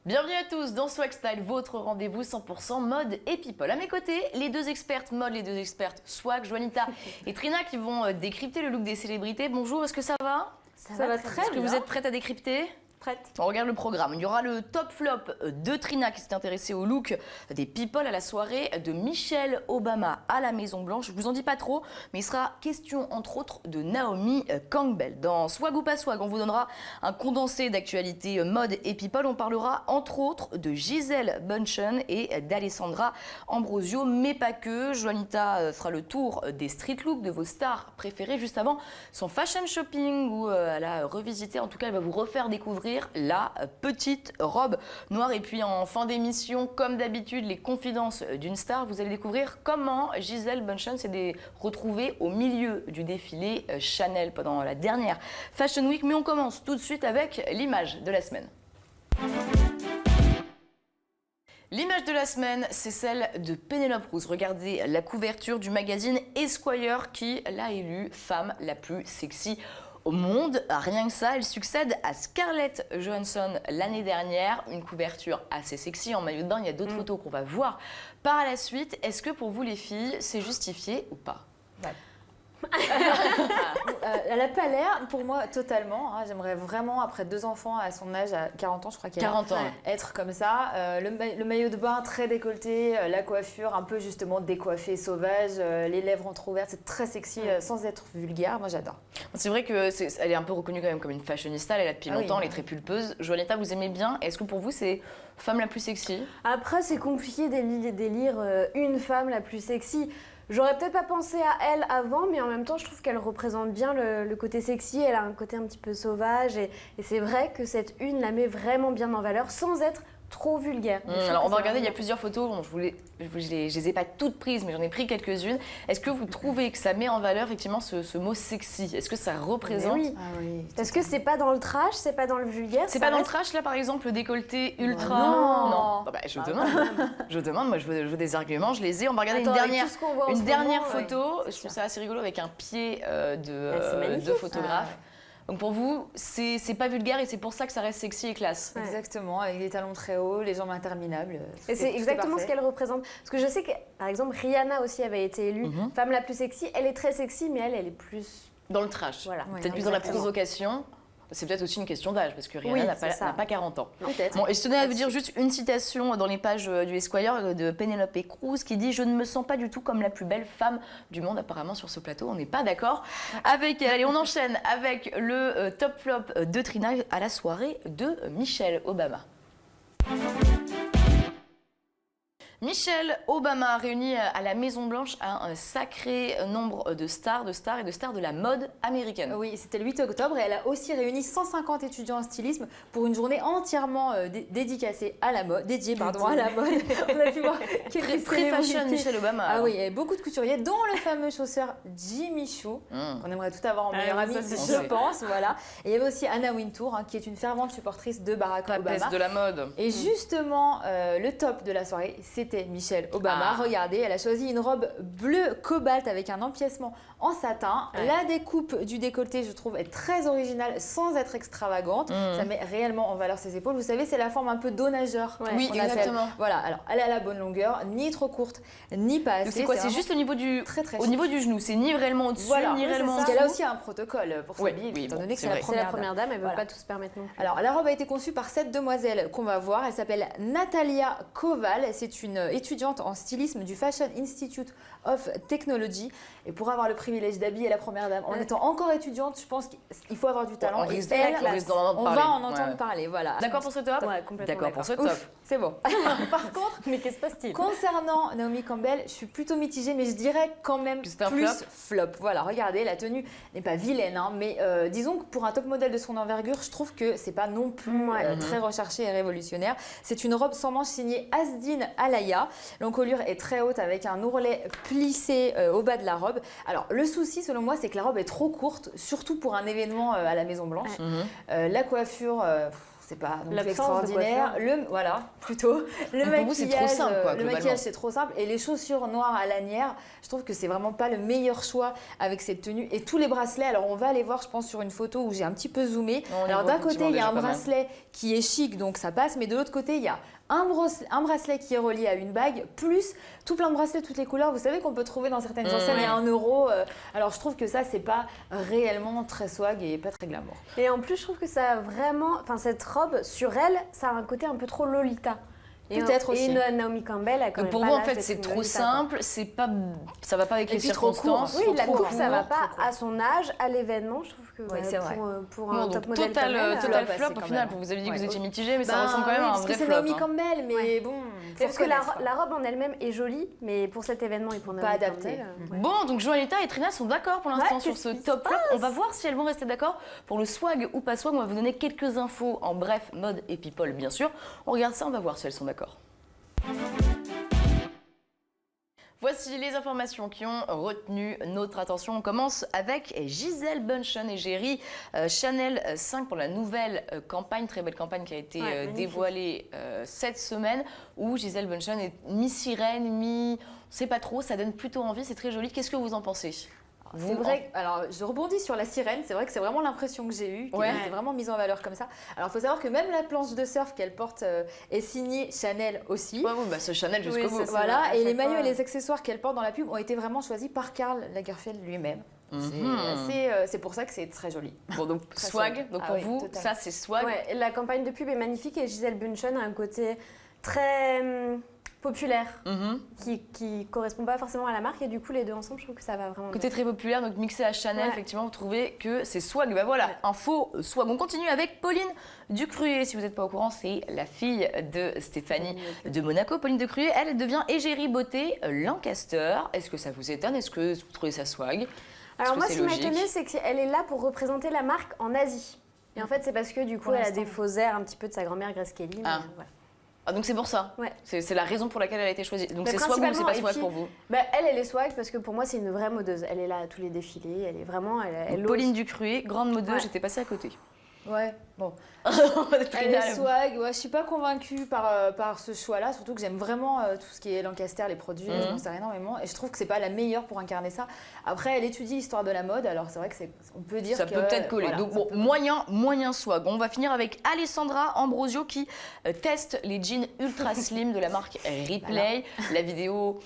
Bienvenue à tous dans Swag Style, votre rendez-vous 100% mode et people. À mes côtés, les deux expertes mode, les deux expertes swag, Juanita et Trina qui vont décrypter le look des célébrités. Bonjour, est-ce que ça va? Ça va très bien. Est-ce que vous êtes prête à décrypter? Prête. On regarde le programme. Il y aura le top flop de Trina qui s'est intéressée au look des people à la soirée de Michelle Obama à la Maison Blanche. Je vous en dis pas trop, mais il sera question entre autres de Naomi Campbell. Dans Swag ou pas swag, on vous donnera un condensé d'actualités mode et people. On parlera entre autres de Gisele Bündchen et d'Alessandra Ambrosio, mais pas que. Juanita fera le tour des street looks de vos stars préférées juste avant son fashion shopping où elle a revisité, en tout cas elle va vous refaire découvrir la petite robe noire. Et puis en fin d'émission, comme d'habitude, les confidences d'une star. Vous allez découvrir comment Gisele Bündchen s'est retrouvée au milieu du défilé Chanel pendant la dernière Fashion Week. Mais on commence tout de suite avec l'image de la semaine. L'image de la semaine, c'est celle de Penelope Cruz. Regardez la couverture du magazine Esquire qui l'a élue femme la plus sexy au monde. Rien que ça, elle succède à Scarlett Johansson l'année dernière. Une couverture assez sexy en maillot de bain. Il y a d'autres photos qu'on va voir par la suite. Est-ce que pour vous les filles, c'est justifié ou pas? Elle n'a pas l'air, pour moi, totalement. J'aimerais vraiment, après 2 enfants à son âge, à 40 ans, je crois qu'elle a, 40 ans, être comme ça. Le maillot de bain très décolleté, la coiffure un peu justement décoiffée, sauvage, les lèvres entrouvertes, c'est très sexy sans être vulgaire. Moi, j'adore. C'est vrai qu'elle est un peu reconnue quand même comme une fashionista. Elle est là depuis longtemps, elle est très pulpeuse. Juanita, vous aimez bien. Est-ce que pour vous, c'est femme la plus sexy? Après, c'est compliqué d'élire une femme la plus sexy. J'aurais peut-être pas pensé à elle avant, mais en même temps, je trouve qu'elle représente bien le côté sexy. Elle a un côté un petit peu sauvage et c'est vrai que cette une la met vraiment bien en valeur sans être trop vulgaire. Alors on va regarder, il y a plusieurs photos. Bon, je les ai pas toutes prises, mais j'en ai pris quelques-unes. Est-ce que vous trouvez que ça met en valeur effectivement ce mot sexy? Est-ce que ça représente? Oui. Parce que c'est pas dans le trash, c'est pas dans le vulgaire. C'est pas dans le trash là par exemple, le décolleté ultra? Non. Bah, je demande, moi je veux des arguments, je les ai. On va regarder une dernière photo. Je trouve ça assez rigolo avec un pied de photographe. Donc pour vous, c'est pas vulgaire et c'est pour ça que ça reste sexy et classe. Ouais. Exactement, avec des talons très hauts, les jambes interminables. Et c'est exactement ce qu'elle représente. Parce que je sais que, par exemple, Rihanna aussi avait été élue femme la plus sexy. Elle est très sexy, mais elle est plus... Dans le trash. Voilà. Peut-être plus dans la provocation. C'est peut-être aussi une question d'âge, parce que Rihanna n'a pas 40 ans. Bon, et je tenais à vous dire juste une citation dans les pages du Esquire de Penelope Cruz qui dit « Je ne me sens pas du tout comme la plus belle femme du monde ». Apparemment, sur ce plateau, on n'est pas d'accord avec elle. Allez, on enchaîne avec le top flop de Trina à la soirée de Michelle Obama. Michelle Obama a réuni à la Maison Blanche un sacré nombre de stars de la mode américaine. Oui, c'était le 8 octobre et elle a aussi réuni 150 étudiants en stylisme pour une journée entièrement dédiée à la mode. On a pu voir quelques très fashion Michelle Obama. Ah oui, il y avait beaucoup de couturiers, dont le fameux chausseur Jimmy Choo. On aimerait tout avoir en meilleur ami, je pense. Voilà. Et il y avait aussi Anna Wintour, qui est une fervente supportrice de Barack Obama. La peste de la mode. Et justement, le top de la soirée, c'était Michelle Obama. Regardez, elle a choisi une robe bleu cobalt avec un empiècement en satin. La découpe du décolleté, je trouve, est très originale sans être extravagante. Ça met réellement en valeur ses épaules. Vous savez, c'est la forme un peu dos nageur. Oui, exactement. Voilà, alors elle est à la bonne longueur, ni trop courte, ni pas assez. C'est quoi? C'est juste au niveau du niveau du genou. C'est ni réellement au-dessus, ni réellement en dessous. Parce qu'elle a aussi un protocole pour s'habiller, étant donné que c'est la première dame, elle ne peut pas tout se permettre non plus. Alors, la robe a été conçue par cette demoiselle qu'on va voir. Elle s'appelle Natalia Koval. C'est une étudiante en stylisme du Fashion Institute of Technology. Et pour avoir le privilège d'habiller la première dame en étant encore étudiante, je pense qu'il faut avoir du talent. On va en entendre parler. Voilà. D'accord pour ce top? Ouais, complètement. D'accord pour ce top. C'est bon. Par contre, mais qu'est-ce qui se passe-t-il? Concernant Naomi Campbell, je suis plutôt mitigée, mais je dirais quand même plus flop. Voilà, regardez, la tenue n'est pas vilaine, mais disons que pour un top modèle de son envergure, je trouve que c'est pas non plus très recherché et révolutionnaire. C'est une robe sans manches signée Asdin Alaya. L'encolure est très haute avec un ourlet plissé au bas de la robe. Alors, le souci, selon moi, c'est que la robe est trop courte, surtout pour un événement à la Maison Blanche. La coiffure... c'est pas non plus L'absence de extraordinaire. Voilà, plutôt. Le pour vous, c'est trop simple, quoi, le globalement. maquillage, c'est trop simple. Et les chaussures noires à lanière, je trouve que c'est vraiment pas le meilleur choix avec cette tenue. Et tous les bracelets, alors on va aller voir, je pense, sur une photo où j'ai un petit peu zoomé. On les Alors voit d'un côté, il y a effectivement un déjà pas mal. bracelet qui est chic, donc ça passe. Mais de l'autre côté, il y a un bracelet qui est relié à une bague, plus tout plein de bracelets, toutes les couleurs. Vous savez qu'on peut trouver dans certaines enseignes à 1 euro. Alors je trouve que ça, c'est pas réellement très swag et pas très glamour. Et en plus, je trouve que ça a vraiment. Enfin, cette robe, sur elle, ça a un côté un peu trop Lolita. Peut-être aussi. Et Naomi Campbell a quand Donc même pour pas vous, en l'âge fait, d'être c'est une trop Lolita, quoi. simple, ça va pas avec Et les puis trop court. circonstances. Oui, la trop coupe, ça va court. pas à son âge, à l'événement. Je trouve que Oui, c'est vrai. pour Bon, un donc top modèle total, comme elle, total flop, flop c'est au quand final. même. Vous avez dit que vous Ouais. étiez mitigé, mais ça Ben ressemble quand même oui, à un parce vrai que c'est flop. Naomi hein. Campbell, mais bon. c'est parce que la reconnaître, robe en elle-même est jolie, mais pour cet événement et pour Naomi adapté. Campbell, ouais. Bon, donc Joanita et Trina sont d'accord pour l'instant Ouais, sur qu'est-ce ce qui top flop. On va voir si elles vont rester d'accord pour le swag ou pas swag. On va vous donner quelques infos en bref, mode et people, bien sûr. On regarde ça, on va voir si elles sont d'accord. Voici les informations qui ont retenu notre attention. On commence avec Gisele Bündchen et Géry Chanel 5 pour la nouvelle campagne, très belle campagne qui a été magnifique. dévoilée cette semaine, où Gisele Bündchen est mi-sirène, mi... On sait pas trop, ça donne plutôt envie, c'est très joli. Qu'est-ce que vous en pensez? C'est vrai, alors je rebondis sur la sirène, c'est vrai que c'est vraiment l'impression que j'ai eue, qu'elle Ouais. était vraiment mise en valeur comme ça. Alors il faut savoir que même la planche de surf qu'elle porte est signée Chanel aussi. Ouais, ouais, bah, c'est Chanel jusqu'au Oui, bout. ça, c'est Voilà, vrai, à et les chaque maillots fois. et les accessoires qu'elle porte dans la pub ont été vraiment choisis par Karl Lagerfeld lui-même. C'est pour ça que c'est très joli. Bon, donc Très swag, swag. donc Ah pour oui, vous, totalement. ça c'est swag. Ouais, la campagne de pub est magnifique et Gisele Bündchen a un côté très populaire Mhm. qui correspond pas forcément à la marque et du coup les deux ensemble je trouve que ça va vraiment Côté très populaire, donc mixé à Chanel, Ouais. effectivement, vous trouvez que c'est swag. Bah voilà, Ouais. info swag. On continue avec Pauline Ducruet. Si vous n'êtes pas au courant, c'est la fille de Stéphanie de Monaco. Pauline Ducruet, elle devient égérie beauté Lancaster. Est-ce que ça vous étonne? Est-ce que vous trouvez ça swag? Alors que moi c'est ce qui m'a logique étonnée c'est qu'elle est là pour représenter la marque en Asie. Et en fait c'est parce que du coup Pour elle a l'instant. des faux airs un petit peu de sa grand-mère Grace Kelly. mais Ah. voilà. Ah, donc c'est pour ça. Ouais. C'est la raison pour laquelle elle a été choisie. Donc Mais c'est swag ou c'est principalement, pas et swag puis, pour vous? Bah, elle est swag parce que pour moi c'est une vraie modeuse. Elle est là à tous les défilés, elle est vraiment, elle ose. Pauline Ducruet, grande modeuse, Ouais. j'étais passée à côté. Ouais, bon. Trina, Elle est swag, ouais, je suis pas convaincue par ce choix-là, surtout que j'aime vraiment tout ce qui est Lancaster, les produits, je m'en sers énormément et je trouve que c'est pas la meilleure pour incarner ça. Après, elle étudie l'histoire de la mode, alors c'est vrai que on peut dire ça que peut peut-être coller. voilà, Donc ça bon, peut- moyen swag. On va finir avec Alessandra Ambrosio qui teste les jeans ultra slim de la marque Ripley. La vidéo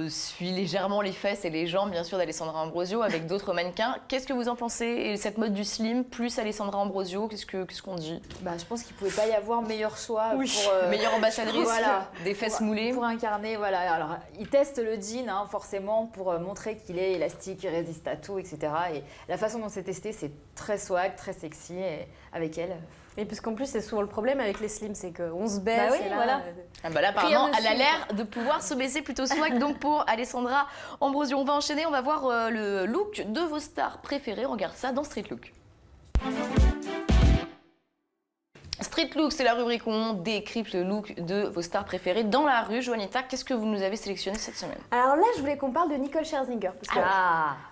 suit légèrement les fesses et les jambes, bien sûr, d'Alessandra Ambrosio avec d'autres mannequins. Qu'est-ce que vous en pensez? Et cette mode du slim plus Alessandra Ambrosio, qu'est-ce qu'on dit? Bah, je pense qu'il pouvait pas y avoir meilleur choix pour Meilleure ambassadrice voilà. des fesses moulées. pour incarner. Voilà. Alors, il teste le jean hein, forcément pour montrer qu'il est élastique, il résiste à tout, etc. Et la façon dont c'est testé, c'est très swag, très sexy. Et avec elle, Et parce qu'en plus c'est souvent le problème avec les slims, c'est qu'on se baisse Bah oui, et là, voilà. Ah bah là, apparemment, Rien elle a dessus, l'air de pouvoir se baisser plutôt swag. Donc pour Alessandra Ambrosio, on va enchaîner, on va voir le look de vos stars préférées. On regarde ça dans Street Look. Street Look, c'est la rubrique où on décrypte le look de vos stars préférées dans la rue. Joanita, qu'est-ce que vous nous avez sélectionné cette semaine? Alors là, je voulais qu'on parle de Nicole Scherzinger. Parce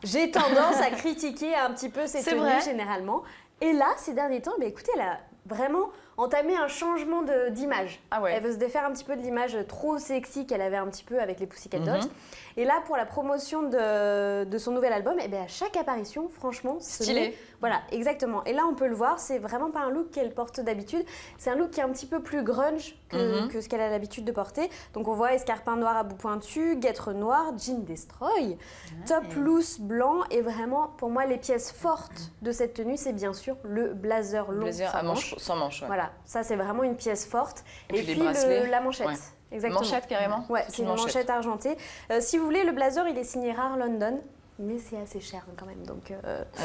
que j'ai tendance à critiquer un petit peu ses C'est tenues vrai. généralement. Et là, ces derniers temps, écoutez, elle a vraiment entamé un changement d'image. Ah ouais. Elle veut se défaire un petit peu de l'image trop sexy qu'elle avait un petit peu avec les Pussycat Dolls. Et là, pour la promotion de son nouvel album, à chaque apparition, franchement, ce Stylé. n'est- Voilà, exactement. Et là, on peut le voir, c'est vraiment pas un look qu'elle porte d'habitude. C'est un look qui est un petit peu plus grunge que ce qu'elle a l'habitude de porter. Donc on voit escarpin noir à bout pointu, guêtre noire, jean destroy, top loose blanc. Et vraiment, pour moi, les pièces fortes de cette tenue, c'est bien sûr le blazer long Blazer sans à manches. sans manche. Ouais. Voilà, ça c'est vraiment une pièce forte. Et puis les bracelets. La manchette. Ouais. Exactement. Manchette carrément? Ouais, c'est une manchette argentée. Si vous voulez, le blazer, il est signé Rare London, mais c'est assez cher hein, quand même, donc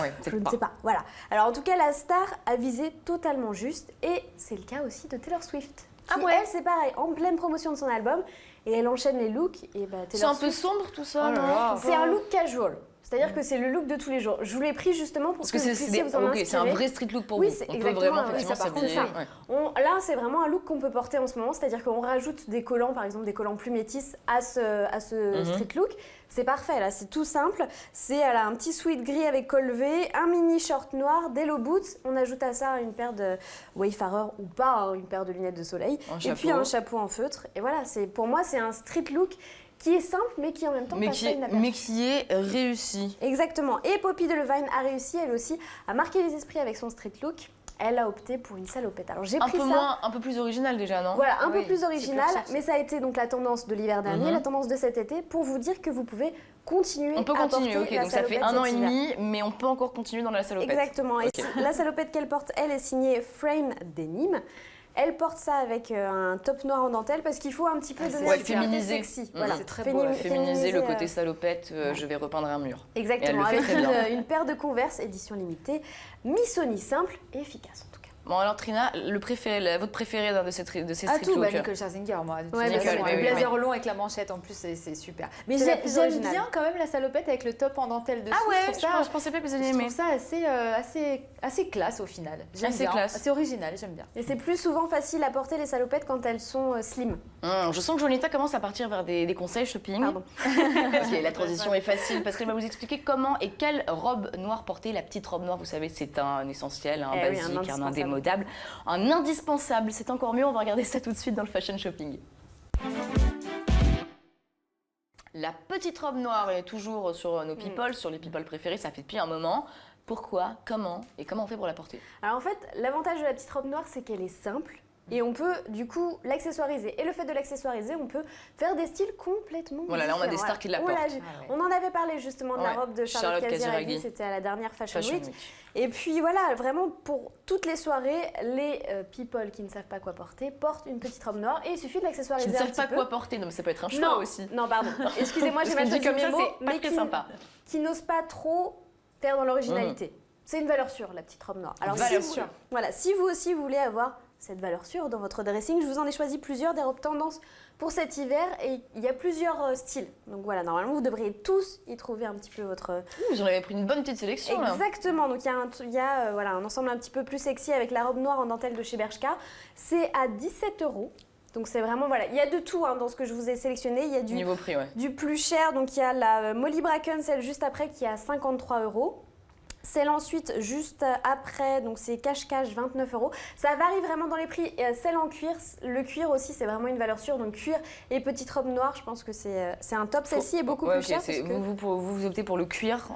Ouais, je ne sais pas. Voilà. Alors en tout cas, la star a visé totalement juste, et c'est le cas aussi de Taylor Swift. Ah Qui, ouais. elle, c'est pareil, en pleine promotion de son album, et elle enchaîne les looks. Et C'est un peu Swift, sombre tout ça, Oh là non? là. c'est un look casual. C'est-à-dire que c'est le look de tous les jours. Je vous l'ai pris justement pour que vous puissiez vous en inspirer. C'est un vrai street look pour vous. On peut vraiment effectivement s'habiller. Là, c'est vraiment un look qu'on peut porter en ce moment, c'est-à-dire qu'on rajoute des collants, par exemple des collants plus métis à ce street look. C'est parfait, là, c'est tout simple. C'est un petit sweat gris avec col levé, un mini short noir, des low boots. On ajoute à ça une paire de Wayfarer ou pas, une paire de lunettes de soleil. Et puis un chapeau en feutre. Et voilà, pour moi, c'est un street look qui est simple, mais qui en même temps passe inaperçu. Mais qui est réussi. Exactement. Et Poppy Delevingne a réussi, elle aussi, à marquer les esprits avec son street look. Elle a opté pour une salopette. Alors j'ai pris un peu plus original déjà, non? Voilà, un peu plus original, mais ça a été donc la tendance de l'hiver dernier, la tendance de cet été, pour vous dire que vous pouvez continuer à porter donc ça fait 1 an et demi, mais on peut encore continuer dans la salopette. Exactement, et la salopette qu'elle porte, elle est signée Frame Denim. Elle porte ça avec un top noir en dentelle parce qu'il faut un petit peu donner un petit côté sexy. Voilà, c'est très beau. Féminiser le côté salopette, je vais repeindre un mur. Exactement, avec une paire de Converse édition limitée, Missoni simple et efficace en tout cas. Bon alors Trina, votre préféré de ces street looks? Nicole Scherzinger, moi. Le blazer long avec la manchette en plus, c'est super. Mais j'aime bien quand même la salopette avec le top en dentelle dessus. Ah ouais, je pensais pas que vous alliez aimer. Je trouve ça assez classe au final. J'aime bien. Assez original, j'aime bien. Et c'est plus souvent facile à porter les salopettes quand elles sont slim. Je sens que Jonita commence à partir vers des conseils shopping. Pardon. Parce que la transition est facile, parce qu'elle va vous expliquer comment et quelle robe noire porter. La petite robe noire, vous savez, c'est un essentiel, un basique, un indémodable, un indispensable. C'est encore mieux, on va regarder ça tout de suite dans le fashion shopping. La petite robe noire est toujours sur nos people, sur les people préférés, ça fait depuis un moment. Pourquoi, comment on fait pour la porter? Alors en fait, l'avantage de la petite robe noire, c'est qu'elle est simple. Et on peut du coup l'accessoiriser. Et le fait de l'accessoiriser, on peut faire des styles complètement différents. Là on a des stars qui la portent. On en avait parlé justement de la robe de Charlotte Casiraghi, c'était à la dernière Fashion Week. Et puis voilà, vraiment pour toutes les soirées, les people qui ne savent pas quoi porter portent une petite robe noire et il suffit de l'accessoiriser un petit peu. Qui ne savent pas quoi porter, non mais ça peut être un choix aussi. Non, pardon, excusez-moi, j'ai mal choisi mes mots, mais qui n'osent pas trop faire dans l'originalité. C'est une valeur sûre, la petite robe noire. Alors si vous aussi vous voulez avoir cette valeur sûre dans votre dressing, je vous en ai choisi plusieurs des robes tendances pour cet hiver et il y a plusieurs styles. Donc voilà, normalement vous devriez tous y trouver un petit peu votre... Vous en avez pris une bonne petite sélection. Exactement, donc il y a un ensemble un petit peu plus sexy avec la robe noire en dentelle de chez Bershka. C'est à 17 €. Donc c'est vraiment, il y a de tout dans ce que je vous ai sélectionné. Il y a niveau prix, du plus cher, donc il y a la Molly Bracken, celle juste après, qui est à 53 €. Celle ensuite juste après, donc c'est cache-cache 29 €. Ça varie vraiment dans les prix. Et celle en cuir, le cuir aussi, c'est vraiment une valeur sûre. Donc cuir et petite robe noire, je pense que c'est un top. Celle-ci est beaucoup plus chère. Parce que... vous optez pour le cuir?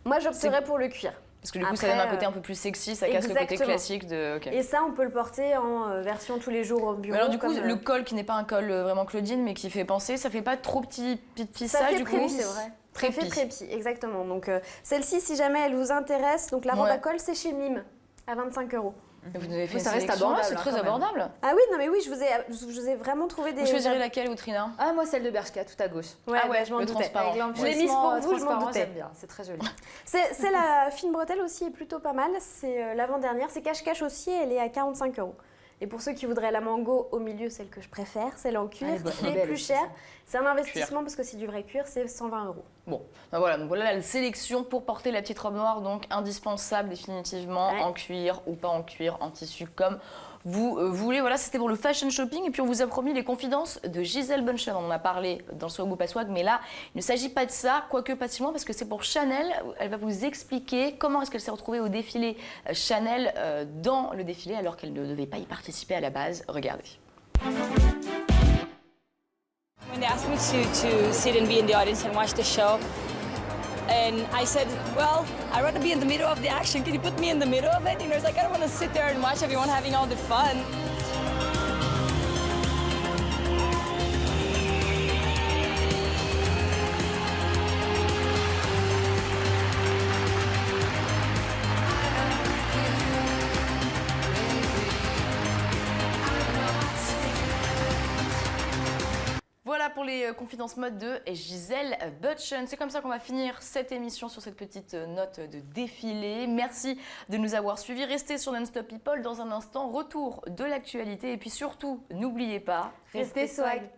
Moi, j'opterais pour le cuir. Parce que du coup, ça donne un côté un peu plus sexy, ça casse le côté classique de... Et ça, on peut le porter en version tous les jours au bureau. Mais alors du coup, le col qui n'est pas un col vraiment Claudine, mais qui fait penser, ça fait pas trop petit plissage du coup? Ça fait c'est vrai. Ça fait prépi, exactement. Donc celle-ci, si jamais elle vous intéresse, donc la robe à col, c'est chez Mime, à 25 €. Vous nous avez fait ça reste abordable, c'est très abordable. Ah oui, non mais oui, je vous ai vraiment trouvé des... Vous choisirez laquelle, ou Trina? Ah moi celle de Bershka, tout à gauche. Ouais, je m'en doutais. Je l'ai mise pour vous, je m'en doutais. J'aime bien, c'est très joli. C'est la fine bretelle aussi est plutôt pas mal, c'est l'avant-dernière, c'est cache-cache aussi, elle est à 45 €. Et pour ceux qui voudraient la mango au milieu, celle que je préfère, celle en cuir, c'est plus cher. C'est un investissement parce que c'est du vrai cuir, c'est 120 €. Bon, donc voilà la sélection pour porter la petite robe noire, donc indispensable définitivement, en cuir ou pas en cuir, en tissu comme vous voulez. Voilà, c'était pour le fashion shopping. Et puis on vous a promis les confidences de Gisèle Bündchen. On en a parlé dans le Swag ou pas Swag, mais là, il ne s'agit pas de ça, quoique pas si loin, parce que c'est pour Chanel. Elle va vous expliquer comment est-ce qu'elle s'est retrouvée au défilé Chanel dans le défilé alors qu'elle ne devait pas y participer à la base. Regardez. When they asked me to sit and be in the audience and watch the show, and I said, well, I'd rather be in the middle of the action. Can you put me in the middle of it? You know, it's like I don't want to sit there and watch everyone having all the fun. Voilà pour les confidences mode de Gisèle Bündchen. C'est comme ça qu'on va finir cette émission sur cette petite note de défilé. Merci de nous avoir suivis. Restez sur Non-Stop People. Dans un instant, retour de l'actualité. Et puis surtout, n'oubliez pas, restez swag.